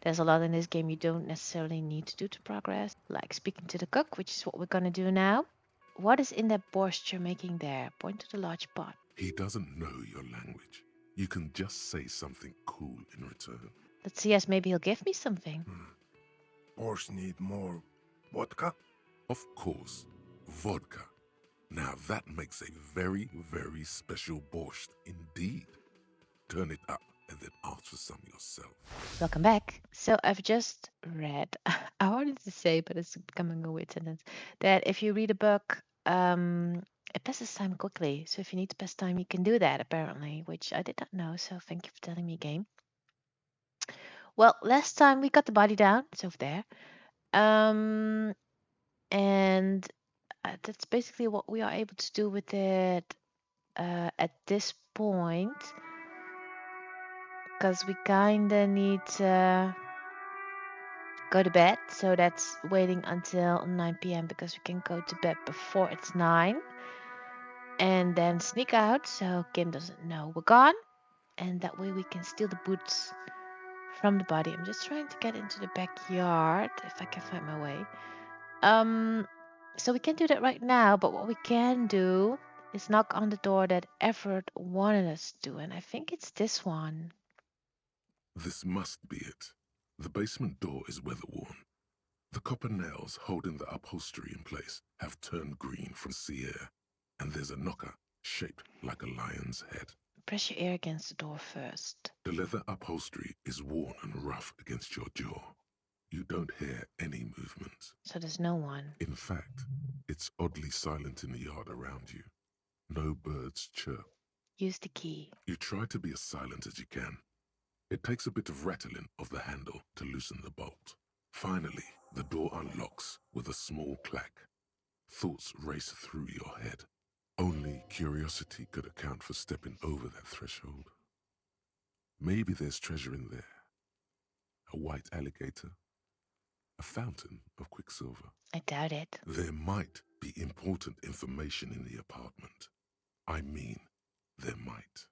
There's a lot in this game you don't necessarily need to do to progress, like speaking to the cook, which is what we're gonna do now. What is in that borscht you're making there? Point to the large pot. He doesn't know your language. You can just say something cool in return. Let's see, as maybe he'll give me something. Borscht need more vodka? Of course, vodka. Now that makes a very, very special borscht indeed. Turn it up and then ask for some yourself. Welcome back. So I've just read, I wanted to say, but it's becoming a weird sentence, that if you read a book, it passes time quickly. So if you need to pass time, you can do that apparently, which I did not know. So thank you for telling me, game. Well, last time we got the body down. It's over there. Um, and that's basically what we are able to do with it at this point, because we kinda need to go to bed. So that's waiting until 9 p.m. because we can go to bed before it's 9 and then sneak out so Kim doesn't know we're gone. And that way we can steal the boots from the body. I'm just trying to get into the backyard if I can find my way. So we can't do that right now, but what we can do is knock on the door that Everett wanted us to, and I think it's this one. This must be it. The basement door is weather-worn. The copper nails holding the upholstery in place have turned green from sea air, and there's a knocker shaped like a lion's head. Press your ear against the door first. The leather upholstery is worn and rough against your jaw. You don't hear any movement. So there's no one. In fact, it's oddly silent in the yard around you. No birds chirp. Use the key. You try to be as silent as you can. It takes a bit of rattling of the handle to loosen the bolt. Finally, the door unlocks with a small clack. Thoughts race through your head. Only curiosity could account for stepping over that threshold. Maybe there's treasure in there. A white alligator. A fountain of quicksilver. I doubt it. There might be important information in the apartment. I mean, there might.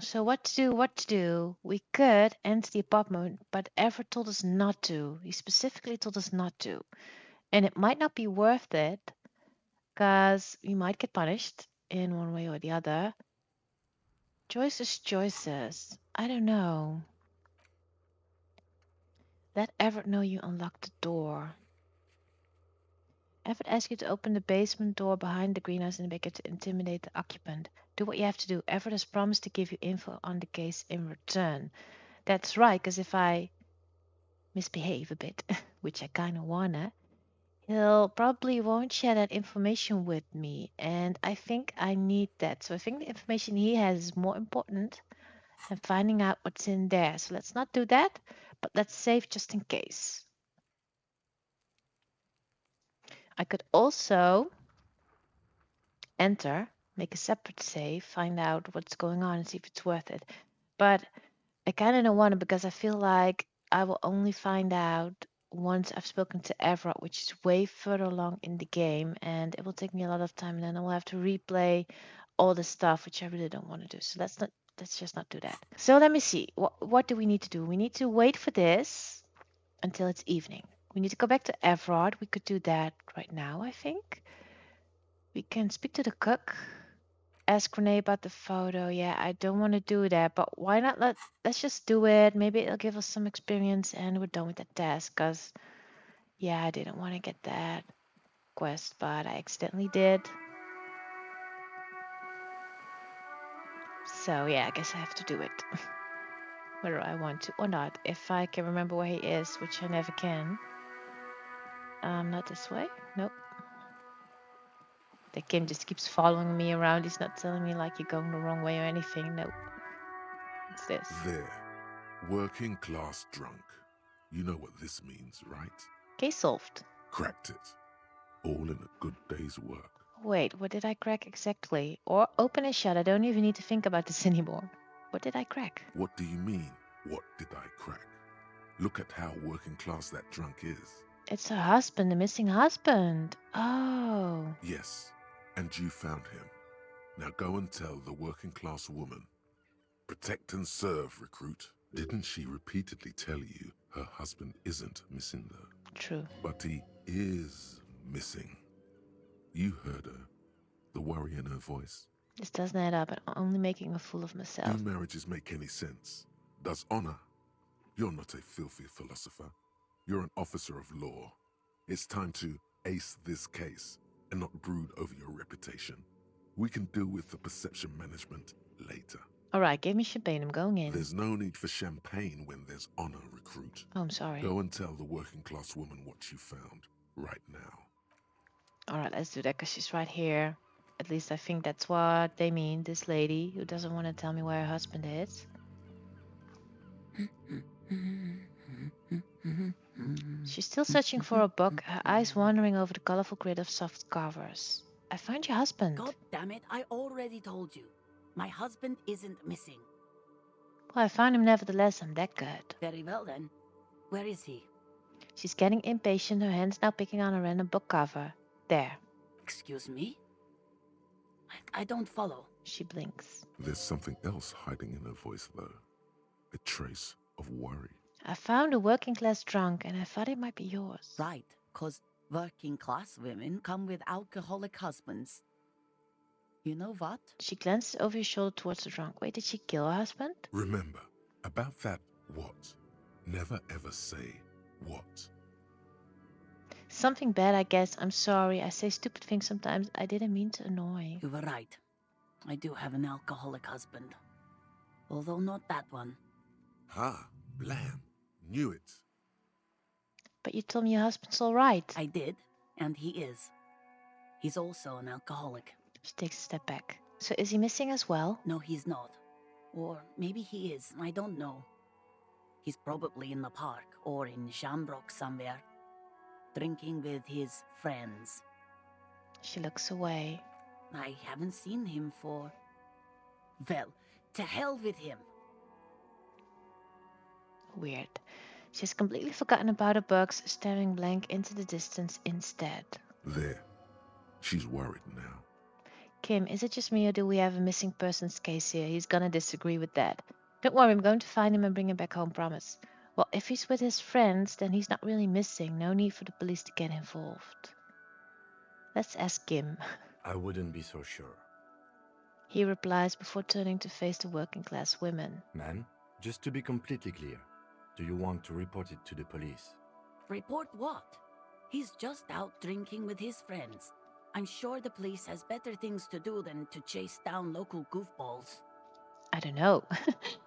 So what to do? We could enter the apartment, but Everett told us not to. He specifically told us not to. And it might not be worth it, because we might get punished in one way or the other. Choices. I don't know. Let Everett know you unlocked the door. Everett asked you to open the basement door behind the greenhouse in the baker to intimidate the occupant. Do what you have to do. Everett has promised to give you info on the case in return. That's right, because if I misbehave a bit, which I kind of wanna, he'll probably won't share that information with me, and I think I need that. So I think the information he has is more important than finding out what's in there. So let's not do that, but let's save just in case. I could also enter, make a separate save, find out what's going on and see if it's worth it. But I kind of don't want to, because I feel like I will only find out once I've spoken to Everett, which is way further along in the game, and it will take me a lot of time, and then I will have to replay all the stuff, which I really don't want to do. So let's just not do that. So let me see. What do we need to do? We need to wait for this until it's evening. We need to go back to Everett. We could do that right now, I think. We can speak to the cook. Ask Renee about the photo. Yeah, I don't want to do that, but why not let's just do it. Maybe it'll give us some experience and we're done with that task, because yeah, I didn't want to get that quest, but I accidentally did. So yeah, I guess I have to do it. Whether I want to or not. If I can remember where he is, which I never can. Not this way. Nope. The Kim just keeps following me around. He's not telling me like you're going the wrong way or anything. Nope. What's this? There. Working class drunk. You know what this means, right? Case solved. Cracked it. All in a good day's work. Wait, what did I crack exactly? Or open and shut. I don't even need to think about this anymore. What did I crack? What do you mean, what did I crack? Look at how working class that drunk is. It's her husband, the missing husband. Oh. Yes, and you found him. Now go and tell the working class woman, Protect and serve, recruit. Didn't she repeatedly tell you her husband isn't missing though? True. But he is missing. You heard her. The worry in her voice. This doesn't add up, and I'm only making a fool of myself. Do marriages make any sense? Does honor? You're not a filthy philosopher. You're an officer of law. It's time to ace this case and not brood over your reputation. We can deal with the perception management later. Alright, give me champagne, I'm going in. There's no need for champagne when there's honor, recruit. Oh, I'm sorry. Go and tell the working class woman what you found right now. Alright, let's do that, because she's right here. At least I think that's what they mean, this lady who doesn't want to tell me where her husband is. She's still searching for a book, her eyes wandering over the colorful grid of soft covers. I found your husband. God damn it, I already told you. My husband isn't missing. Well, I found him nevertheless, I'm that good. Very well then. Where is he? She's getting impatient, her hand's now picking on a random book cover. There. Excuse me? I don't follow. She blinks. There's something else hiding in her voice, though. A trace of worry. I found a working class drunk and I thought it might be yours. Right, 'cause working class women come with alcoholic husbands. You know what? She glances over your shoulder towards the drunk. Wait, did she kill her husband? Remember, about that what. Never ever say what. Something bad, I guess. I'm sorry. I say stupid things sometimes. I didn't mean to annoy. You were right. I do have an alcoholic husband. Although not that one. Ha, blam. Knew it. But you told me your husband's all right. I did, and he is. He's also an alcoholic. She takes a step back. So is he missing as well? No, he's not. Or maybe he is, I don't know. He's probably in the park or in Shamrock somewhere, drinking with his friends. She looks away. I haven't seen him for... Well, to hell with him. Weird. She's completely forgotten about her books, staring blank into the distance instead. There. She's worried now. Kim, is it just me or do we have a missing persons case here? He's gonna disagree with that. Don't worry, I'm going to find him and bring him back home, promise. Well, if he's with his friends, then he's not really missing. No need for the police to get involved. Let's ask Kim. I wouldn't be so sure. He replies before turning to face the working class women. Man, just to be completely clear, do you want to report it to the police? Report what? He's just out drinking with his friends. I'm sure the police has better things to do than to chase down local goofballs. I don't know.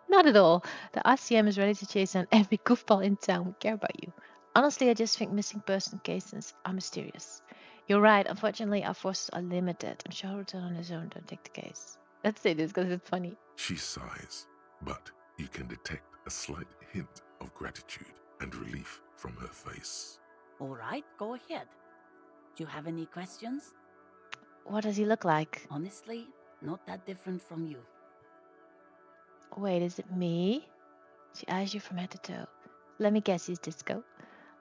Not at all. The RCM is ready to chase down every goofball in town who care about you. Honestly, I just think missing person cases are mysterious. You're right. Unfortunately, our forces are limited. I'm sure he'll return on his own. Don't take the case. Let's say this because it's funny. She sighs, but you can detect a slight hint of gratitude and relief from her face. All right, go ahead. Do you have any questions? What does he look like? Honestly, not that different from you. Wait, is it me? She eyes you from head to toe. Let me guess, he's Disco.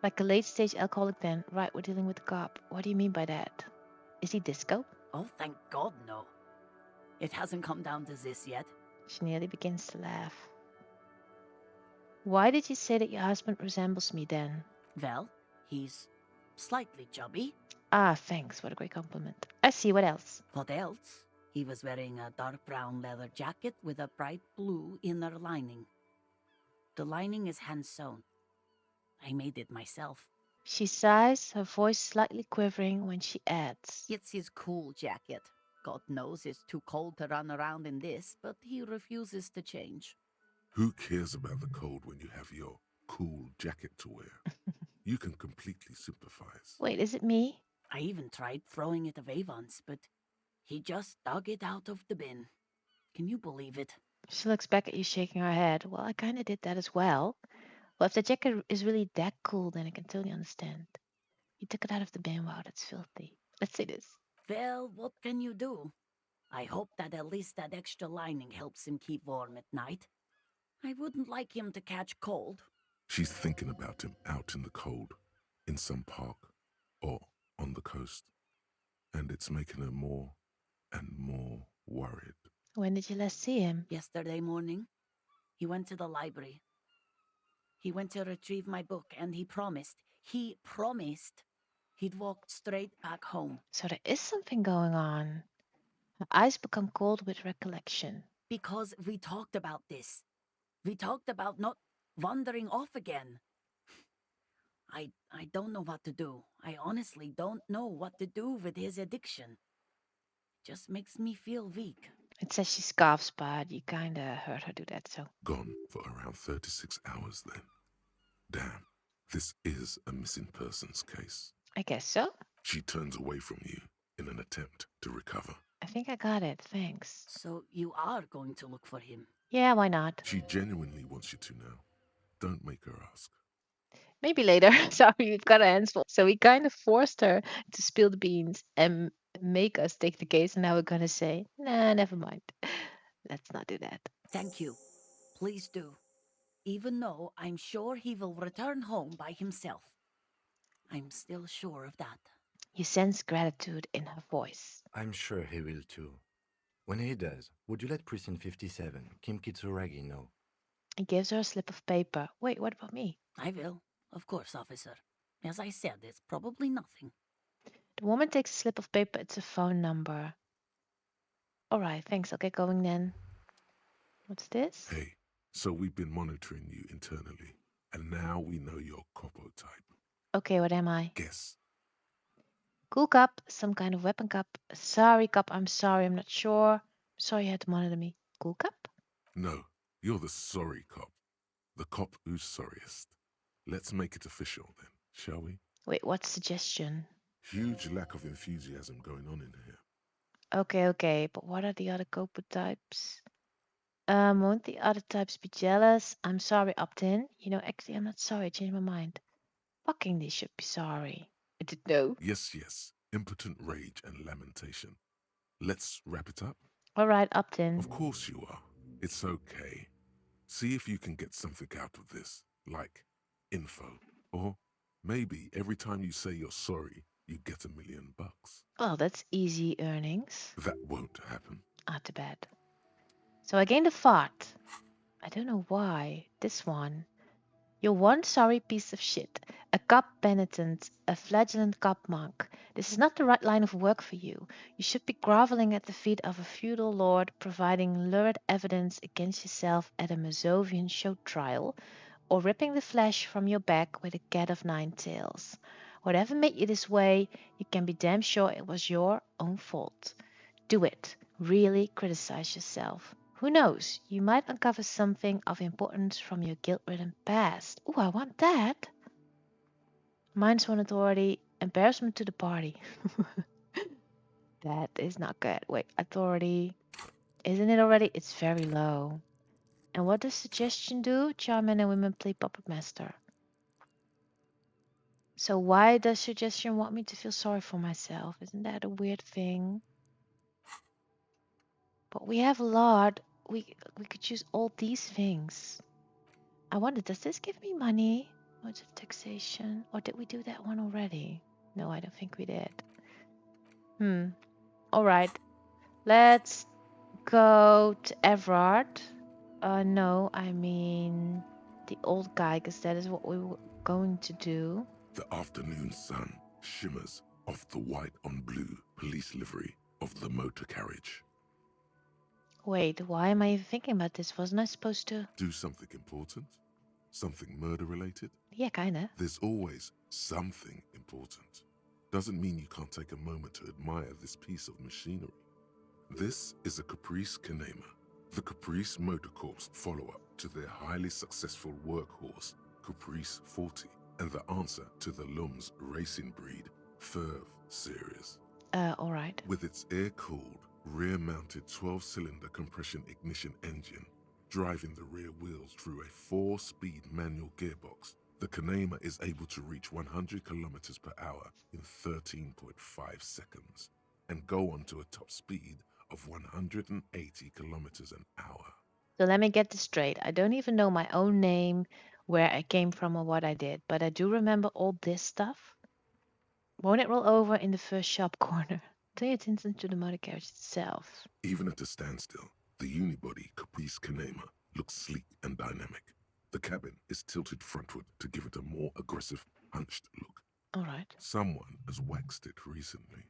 Like a late-stage alcoholic then. Right, we're dealing with a cop. What do you mean by that? Is he Disco? Oh, thank God, no. It hasn't come down to this yet. She nearly begins to laugh. Why did you say that your husband resembles me then? Well, he's slightly chubby. Ah, thanks. What a great compliment. I see. What else? What else? He was wearing a dark brown leather jacket with a bright blue inner lining. The lining is hand-sewn. I made it myself. She sighs, her voice slightly quivering when she adds. It's his cool jacket. God knows it's too cold to run around in this, but he refuses to change. Who cares about the cold when you have your cool jacket to wear? You can completely sympathize. Wait, is it me? I even tried throwing it away once, but he just dug it out of the bin. Can you believe it? She looks back at you, shaking her head. Well, I kind of did that as well. Well, if the jacket is really that cool, then I can totally understand. You took it out of the bin. Wow, that's filthy. Let's say this. Well, what can you do? I hope that at least that extra lining helps him keep warm at night. I wouldn't like him to catch cold. She's thinking about him out in the cold, in some park, or on the coast. And it's making her more and more worried. When did you last see him? Yesterday morning, He went to the library. He went to retrieve my book, and he promised he'd walk straight back home. So there is something going on. Her eyes become cold with recollection. Because we talked about this. We talked about not wandering off again. I don't know what to do. I honestly don't know what to do with his addiction. It just makes me feel weak. It says she scoffs, but you kinda heard her do that, so. Gone for around 36 hours then. Damn, this is a missing persons case. I guess so. She turns away from you in an attempt to recover. I think I got it, thanks. So you are going to look for him? Yeah, why not? She genuinely wants you to now. Don't make her ask. Maybe later. Sorry, we've got our hands full. So we kind of forced her to spill the beans and make us take the case, and now we're gonna say, nah, never mind. Let's not do that. Thank you. Please do. Even though I'm sure he will return home by himself. I'm still sure of that. You sense gratitude in her voice. I'm sure he will too. When he does, would you let Precinct 57, Kim Kitsuragi, know? He gives her a slip of paper. Wait, what about me? I will. Of course, officer. As I said, it's probably nothing. The woman takes a slip of paper. It's a phone number. All right, thanks. I'll get going then. What's this? Hey, so we've been monitoring you internally, and now we know your Copo type. Okay, what am I? Guess. Cool cup, some kind of weapon cup. Sorry, cup, I'm sorry, I'm not sure. Sorry you had to monitor me. Cool cup? No, you're the sorry cop. The cop who's sorriest. Let's make it official then, shall we? Wait, what suggestion? Huge lack of enthusiasm going on in here. Okay, but what are the other Copa types? Won't the other types be jealous? I'm sorry, opt-in. You know, actually, I'm not sorry, I changed my mind. Fucking they should be sorry. I didn't know. Yes. Impotent rage and lamentation. Let's wrap it up? Alright, opt-in. Of course you are. It's okay. See if you can get something out of this, like info. Or maybe every time you say you're sorry, you get $1 million. Well, that's easy earnings. That won't happen. Ah, too bad. So I gained a fart. I don't know why. This one. You're one sorry piece of shit. A cop penitent, a flagellant cop monk. This is not the right line of work for you. You should be groveling at the feet of a feudal lord, providing lurid evidence against yourself at a Mazovian show trial, or ripping the flesh from your back with a cat of nine tails. Whatever made you this way, you can be damn sure it was your own fault. Do it. Really criticize yourself. Who knows? You might uncover something of importance from your guilt-ridden past. Ooh, I want that. Minus one authority, embarrassment to the party. That is not good. Wait, authority. Isn't it already? It's very low. And what does suggestion do? Charm men and women play puppet master. So why does suggestion want me to feel sorry for myself? Isn't that a weird thing? But we have a lot. We could choose all these things. I wonder, does this give me money? Modes of taxation? Or did we do that one already? No, I don't think we did. Alright. Let's go to Everard. No, I mean the old guy, because that is what we were going to do. The afternoon sun shimmers off the white on blue police livery of the motor carriage. Wait, why am I even thinking about this? Wasn't I supposed to? Do something important? Something murder-related? Yeah, kinda. There's always something important. Doesn't mean you can't take a moment to admire this piece of machinery. This is a Caprice Kanema, the Caprice Motor Corps follow-up to their highly successful workhorse, Caprice 40, and the answer to the Lum's racing breed, Ferv series. Alright. With its air-cooled, rear-mounted 12-cylinder compression ignition engine, driving the rear wheels through a 4-speed manual gearbox, the Kanema is able to reach 100 kilometers per hour in 13.5 seconds and go on to a top speed of 180 kilometers an hour. So let me get this straight. I don't even know my own name, where I came from, or what I did, but I do remember all this stuff. Won't it roll over in the first sharp corner? Pay attention to the motor carriage itself. Even at a standstill, the unibody Caprice Kanema looks sleek and dynamic. The cabin is tilted frontward to give it a more aggressive, hunched look. All right. Someone has waxed it recently.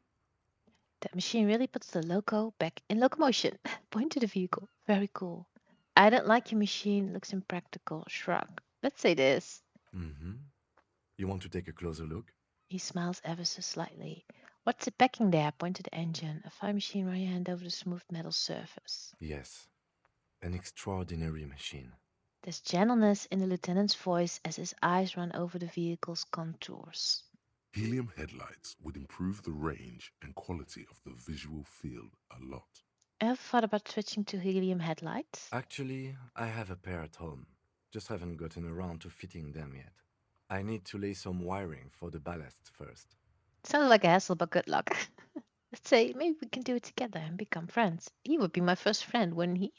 That machine really puts the loco back in locomotion. Point to the vehicle. Very cool. I don't like your machine. Looks impractical. Shrug. Let's say this. Mm-hmm. You want to take a closer look? He smiles ever so slightly. What's it packing there? Point to the engine. A fine machine, run your hand over the smooth metal surface. Yes. An extraordinary machine. There's gentleness in the lieutenant's voice as his eyes run over the vehicle's contours. Helium headlights would improve the range and quality of the visual field a lot. Ever thought about switching to helium headlights? Actually, I have a pair at home. Just haven't gotten around to fitting them yet. I need to lay some wiring for the ballast first. Sounded like a hassle, but good luck. Let's say maybe we can do it together and become friends. He would be my first friend, wouldn't he?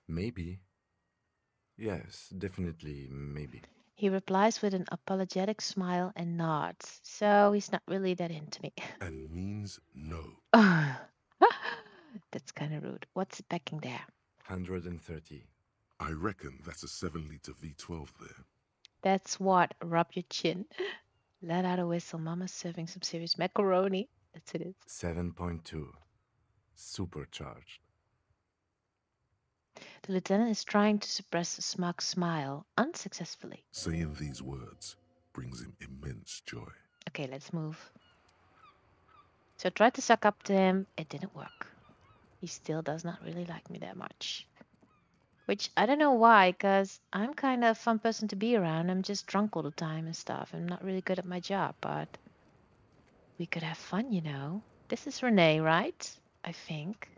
Maybe. Yes, definitely, maybe. He replies with an apologetic smile and nods. So he's not really that into me. And means no. That's kind of rude. What's it packing there? 130. I reckon that's a 7-liter V12 there. That's what. Rub your chin. Let out a whistle. Mama's serving some serious macaroni. That's it. 7.2. Supercharged. The lieutenant is trying to suppress a smug smile, unsuccessfully. Saying these words brings him immense joy. Okay, let's move. So I tried to suck up to him. It didn't work. He still does not really like me that much. Which I don't know why, because I'm kind of a fun person to be around. I'm just drunk all the time and stuff. I'm not really good at my job, but we could have fun, you know. This is Renee, right? I think.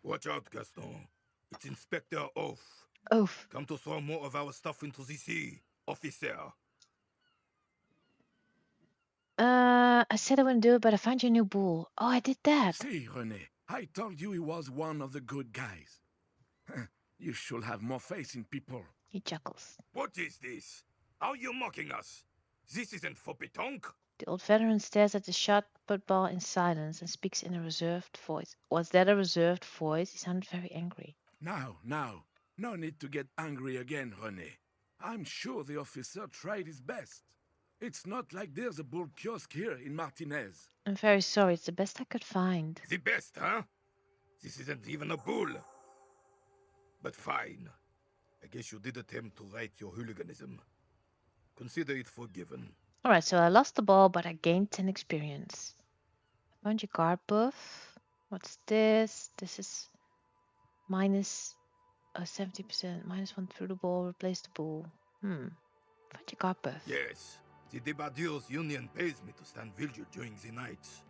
Watch out, Gaston. It's Inspector Oaf. Oof. Come to throw more of our stuff into the sea, officer. I said I wouldn't do it, but I found your new bull. Oh, I did that. See, René, I told you he was one of the good guys. You should have more faith in people. He chuckles. What is this? Are you mocking us? This isn't for pétanque. The old veteran stares at the shot football in silence and speaks in a reserved voice. Was that a reserved voice? He sounded very angry. Now, no need to get angry again, René. I'm sure the officer tried his best. It's not like there's a bull kiosk here in Martinez. I'm very sorry. It's the best I could find. The best, huh? This isn't even a bull. But fine. I guess you did attempt to right your hooliganism. Consider it forgiven. Alright, so I lost the ball, but I gained 10 experience. I found your guard buff. What's this? This is minus 70%. Minus 1 through the ball. Replace the ball. Find your guard buff. Yes. The Debardeurs Union pays me to stand vigil during the nights.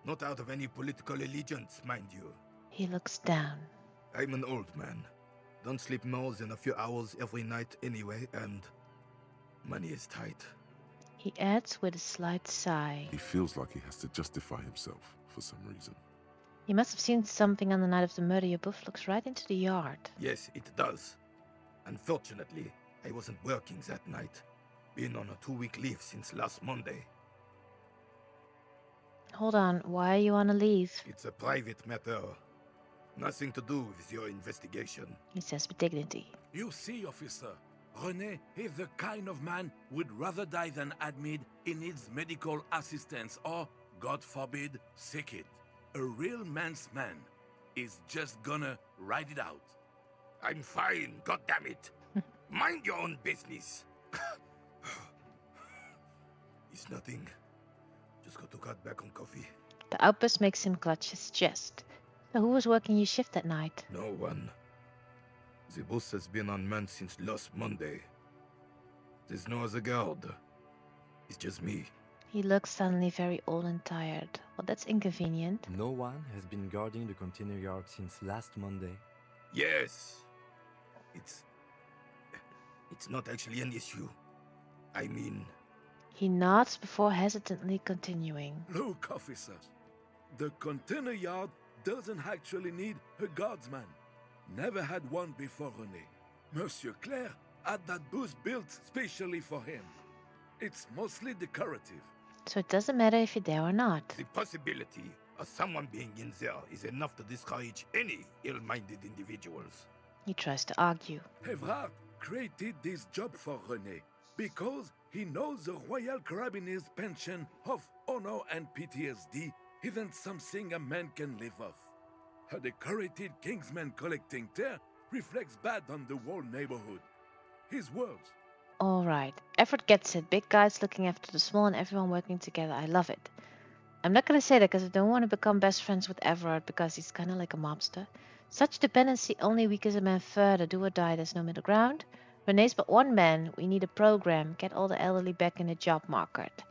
Not out of any political allegiance, mind you. He looks down. I'm an old man. Don't sleep more than a few hours every night anyway, and money is tight. He adds with a slight sigh. He feels like he has to justify himself for some reason. You must have seen something on the night of the murder. Your buff looks right into the yard. Yes, it does. Unfortunately, I wasn't working that night. Been on a 2-week leave since last Monday. Hold on, why are you on a leave? It's a private matter. Nothing to do with your investigation. He says with dignity. You see, officer, René is the kind of man would rather die than admit he needs medical assistance or, God forbid, sick it. A real man's man is just gonna ride it out. I'm fine, goddammit. Mind your own business. It's nothing. Just got to cut back on coffee. The outburst makes him clutch his chest. So who was working your shift that night? No one. The boss has been unmanned since last Monday. There's no other guard. It's just me. He looks suddenly very old and tired. Well, that's inconvenient. No one has been guarding the container yard since last Monday. Yes. It's not actually an issue. I mean... He nods before hesitantly continuing. Look, officer, the container yard doesn't actually need a guardsman. Never had one before, René. Monsieur Claire had that booth built specially for him. It's mostly decorative. So it doesn't matter if you're there or not. The possibility Someone being in there is enough to discourage any ill-minded individuals. He tries to argue. Evrard created this job for René because he knows the Royal Carabinier's pension of honor and PTSD isn't something a man can live off. A decorated Kingsman collecting tear reflects bad on the whole neighborhood. His words. All right. Effort gets it. Big guys looking after the small and everyone working together. I love it. I'm not going to say that because I don't want to become best friends with Everard because he's kind of like a mobster. Such dependency only weakens a man further. Do or die. There's no middle ground. René's but one man. We need a program. Get all the elderly back in the job market.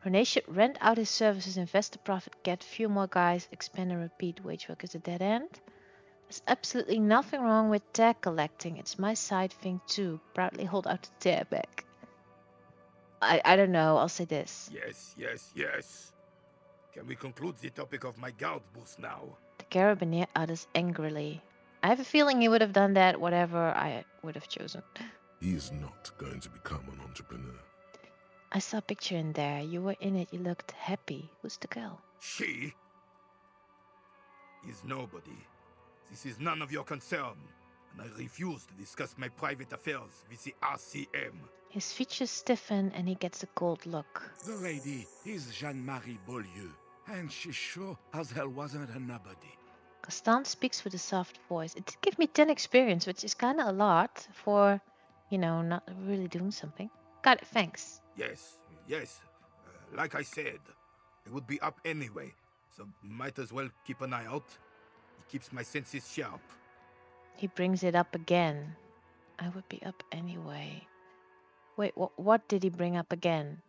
René should rent out his services, invest the profit, get few more guys, expand and repeat. Wage work is a dead end. There's absolutely nothing wrong with tag collecting. It's my side thing too. Proudly hold out the tear back. I don't know. I'll say this. Yes, yes, yes. Can we conclude the topic of my guard boost now? The carabinier utters angrily. I have a feeling he would have done that whatever I would have chosen. He is not going to become an entrepreneur. I saw a picture in there. You were in it. You looked happy. Who's the girl? She is nobody. This is none of your concern, and I refuse to discuss my private affairs with the RCM. His features stiffen and he gets a cold look. The lady is Jeanne-Marie Beaulieu, and she sure as hell wasn't a nobody. Constance speaks with a soft voice. It did give me 10 experience, which is kind of a lot for, not really doing something. Got it, thanks. Yes, yes. Like I said, I would be up anyway, so might as well keep an eye out. It keeps my senses sharp. He brings it up again. I would be up anyway. Wait, what did he bring up again?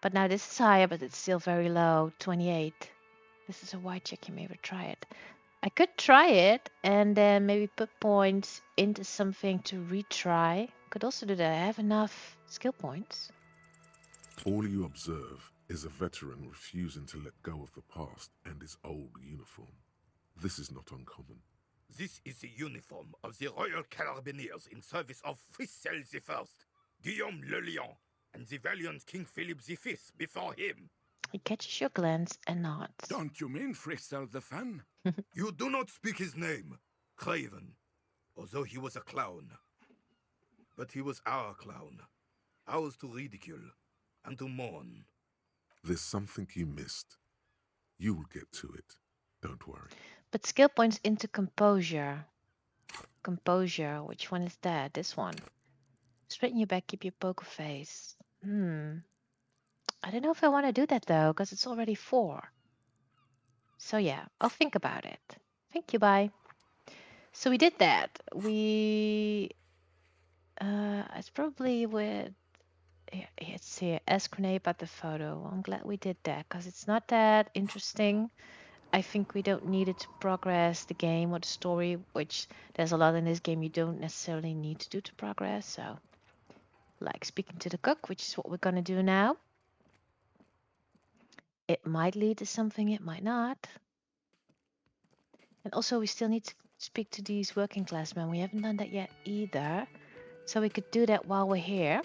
But now this is higher, but it's still very low. 28. This is a wide check. You may ever try it. I could try it and then maybe put points into something to retry. Could also do that. I have enough skill points. All you observe is a veteran refusing to let go of the past and his old uniform. This is not uncommon. This is the uniform of the Royal Carabiniers in service of Frissel I, Guillaume le Lion, and the valiant King Philip V before him. He catches your glance and nods. Don't you mean Frissel the Fan? You do not speak his name, Craven, although he was a clown. But he was our clown, ours to ridicule and to mourn. There's something you missed. You will get to it. Don't worry. But skill points into composure. Composure, which one is that? This one. Straighten your back, keep your poker face. I don't know if I want to do that though, because it's already 4. So yeah, I'll think about it. Thank you, bye. So we did that. It's probably with, it's here, ask Renee about the photo. I'm glad we did that, because it's not that interesting. I think we don't need it to progress the game or the story, which there's a lot in this game you don't necessarily need to do to progress. So, like speaking to the cook, which is what we're going to do now. It might lead to something, it might not. And also we still need to speak to these working class men. We haven't done that yet either. So we could do that while we're here.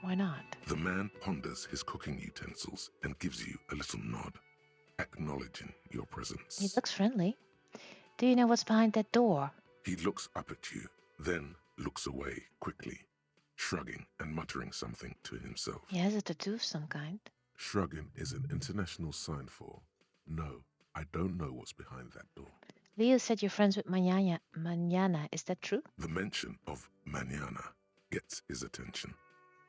Why not? The man ponders his cooking utensils and gives you a little nod, acknowledging your presence. He looks friendly. Do you know what's behind that door? He looks up at you, then looks away quickly, shrugging and muttering something to himself. He has a tattoo of some kind. Shrugging is an international sign for, no, I don't know what's behind that door. Leo said you're friends with Mañana. Is that true? The mention of Mañana gets his attention.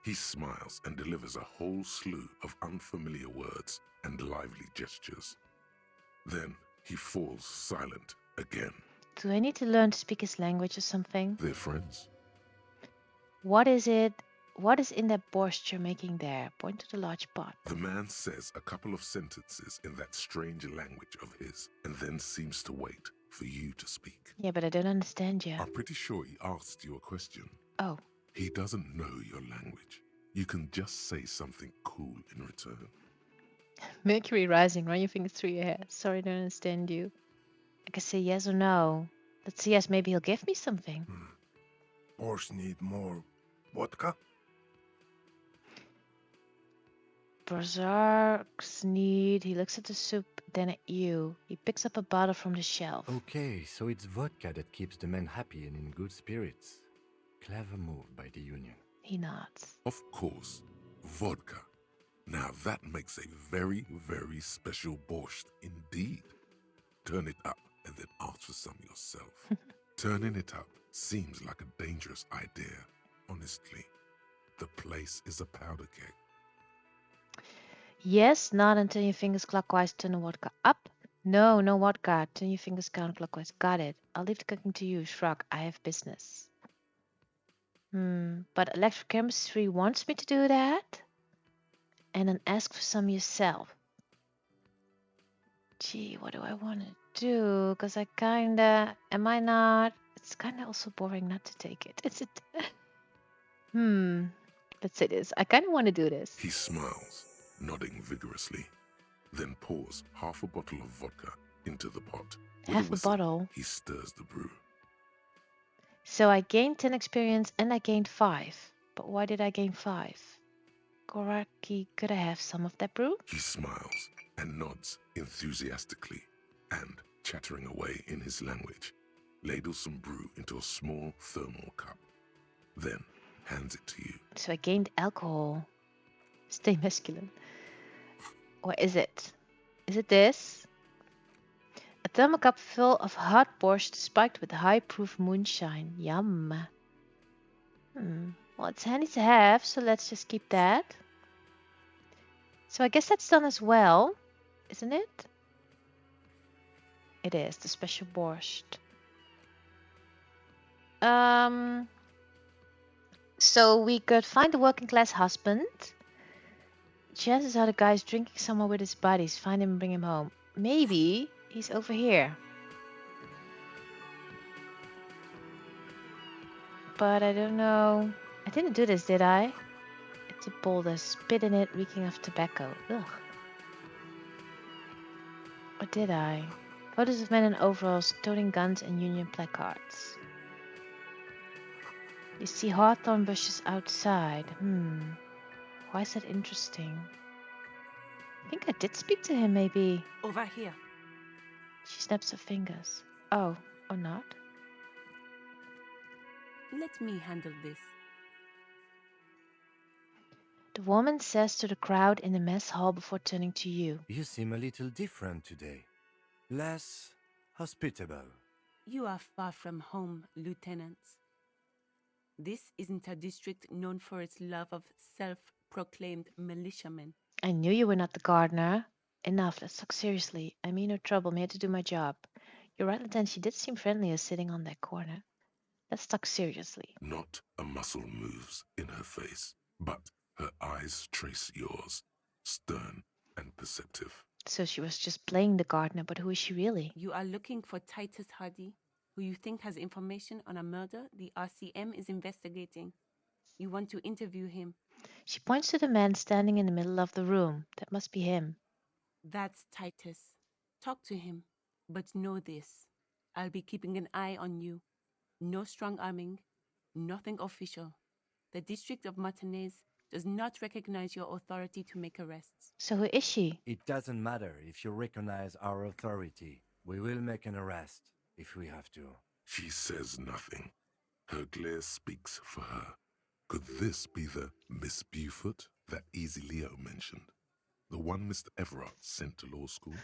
He smiles and delivers a whole slew of unfamiliar words and lively gestures. Then he falls silent again. Do I need to learn to speak his language or something? They're friends. What is it? What is in that borscht you're making there? Point to the large pot. The man says a couple of sentences in that strange language of his and then seems to wait for you to speak. Yeah, but I don't understand you. I'm pretty sure he asked you a question. Oh. He doesn't know your language. You can just say something cool in return. Mercury rising, run your fingers through your hair. Sorry, I don't understand you. I can say yes or no. Let's see, yes, maybe he'll give me something. Borscht need more vodka? Berserk's need, he looks at the soup. then at you. He picks up a bottle from the shelf. Okay, so it's vodka that keeps the men happy and in good spirits. Clever move by the Union. He nods. Of course, vodka. Now that makes a very, very special borscht indeed. Turn it up and then ask for some yourself. Turning it up seems like a dangerous idea, honestly. The place is a powder keg. Yes, nod and turn your fingers clockwise. Turn the vodka up. No, no vodka. Turn your fingers counterclockwise. Got it. I'll leave the cooking to you. Shrug. I have business. But electrochemistry wants me to do that? And then ask for some yourself. Gee, what do I want to do? Because I kinda... Am I not? It's kinda also boring not to take it. Is it? Let's say this. I kinda want to do this. He smiles, nodding vigorously, then pours half a bottle of vodka into the pot. With Half a whistle, bottle. He stirs the brew. So I gained 10 experience and I gained 5. But why did I gain 5? Goraki, could I have some of that brew? He smiles and nods enthusiastically, and, chattering away in his language, ladles some brew into a small thermal cup, then hands it to you. So I gained alcohol. Stay masculine. Or is it? Is it this? A thermal cup full of hot borscht spiked with high-proof moonshine. Yum. Well, it's handy to have, so let's just keep that. So I guess that's done as well, isn't it? It is, the special borscht. So we could find a working class husband. Chances are the guy's drinking somewhere with his buddies. Find him and bring him home. Maybe he's over here. But I don't know. I didn't do this, did I? It's a boulder. Spit in it, reeking of tobacco. Ugh. Or did I? Photos of men in overalls toting guns and Union placards. You see hawthorn bushes outside. Why is that interesting? I think I did speak to him, maybe. Over here. She snaps her fingers. Oh, or not? Let me handle this. The woman says to the crowd in the mess hall before turning to you. You seem a little different today. Less hospitable. You are far from home, lieutenants. This isn't a district known for its love of self-proclaimed militiamen. I knew you were not the gardener. Enough, let's talk seriously. I mean no trouble, I'm here to do my job. You're right, Lieutenant, she did seem friendly as sitting on that corner. Let's talk seriously. Not a muscle moves in her face, but her eyes trace yours, stern and perceptive. So she was just playing the gardener, but who is she really? You are looking for Titus Hardy, who you think has information on a murder the RCM is investigating. You want to interview him. She points to the man standing in the middle of the room. That must be him. That's Titus. Talk to him. But know this. I'll be keeping an eye on you. No strong arming. Nothing official. The District of Martinez does not recognize your authority to make arrests. So who is she? It doesn't matter if you recognize our authority. We will make an arrest if we have to. She says nothing. Her glare speaks for her. Could this be the Miss Beaufort that Easy Leo mentioned? The one Mr. Everard sent to law school?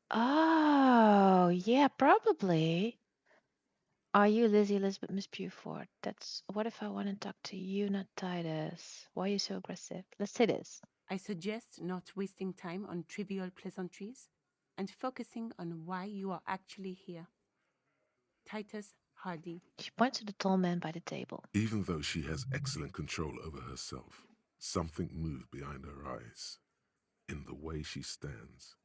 Oh, yeah, probably. Are you Lizzie Elizabeth Miss Beaufort? That's what if I want to talk to you, not Titus? Why are you so aggressive? Let's say this. I suggest not wasting time on trivial pleasantries and focusing on why you are actually here. Titus Hardy. She points to the tall man by the table. Even though she has excellent control over herself, something moved behind her eyes, in the way she stands,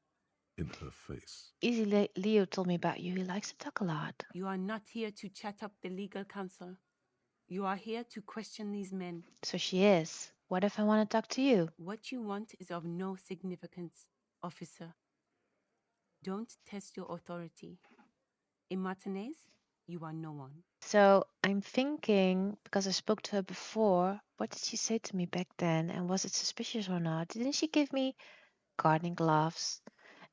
in her face. Easy Leo told me about you. He likes to talk a lot. You are not here to chat up the legal counsel. You are here to question these men. So she is. What if I want to talk to you? What you want is of no significance, officer. Don't test your authority. In Martinez, you are no one. So I'm thinking, because I spoke to her before, what did she say to me back then? And was it suspicious or not? Didn't she give me gardening gloves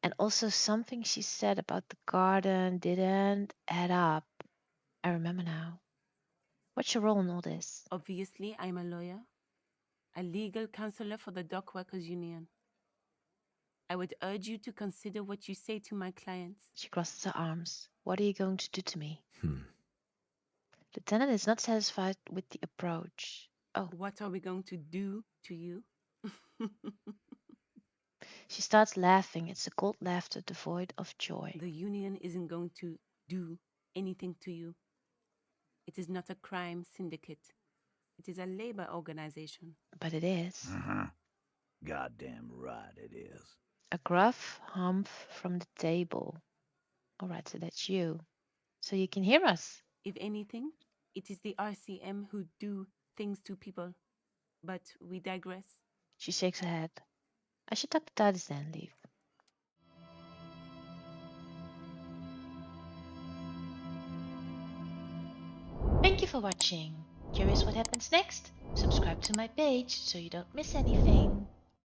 And also something she said about the garden didn't add up. I remember now. What's your role in all this? Obviously, I'm a lawyer, a legal counselor for the Dock Workers Union. I would urge you to consider what you say to my clients. She crosses her arms. What are you going to do to me? Hmm. Lieutenant is not satisfied with the approach. Oh, What are we going to do to you? she starts laughing. It's a cold laughter devoid of joy. The union isn't going to do anything to you. It is not a crime syndicate. It is a labor organization. But it is. Goddamn right it is. A gruff humph from the table. All right, so that's you. So you can hear us. If anything, it is the RCM who do things to people. But we digress. She shakes her head. I should talk to Titus then and leave. Thank you for watching. Curious what happens next? Subscribe to my page so you don't miss anything.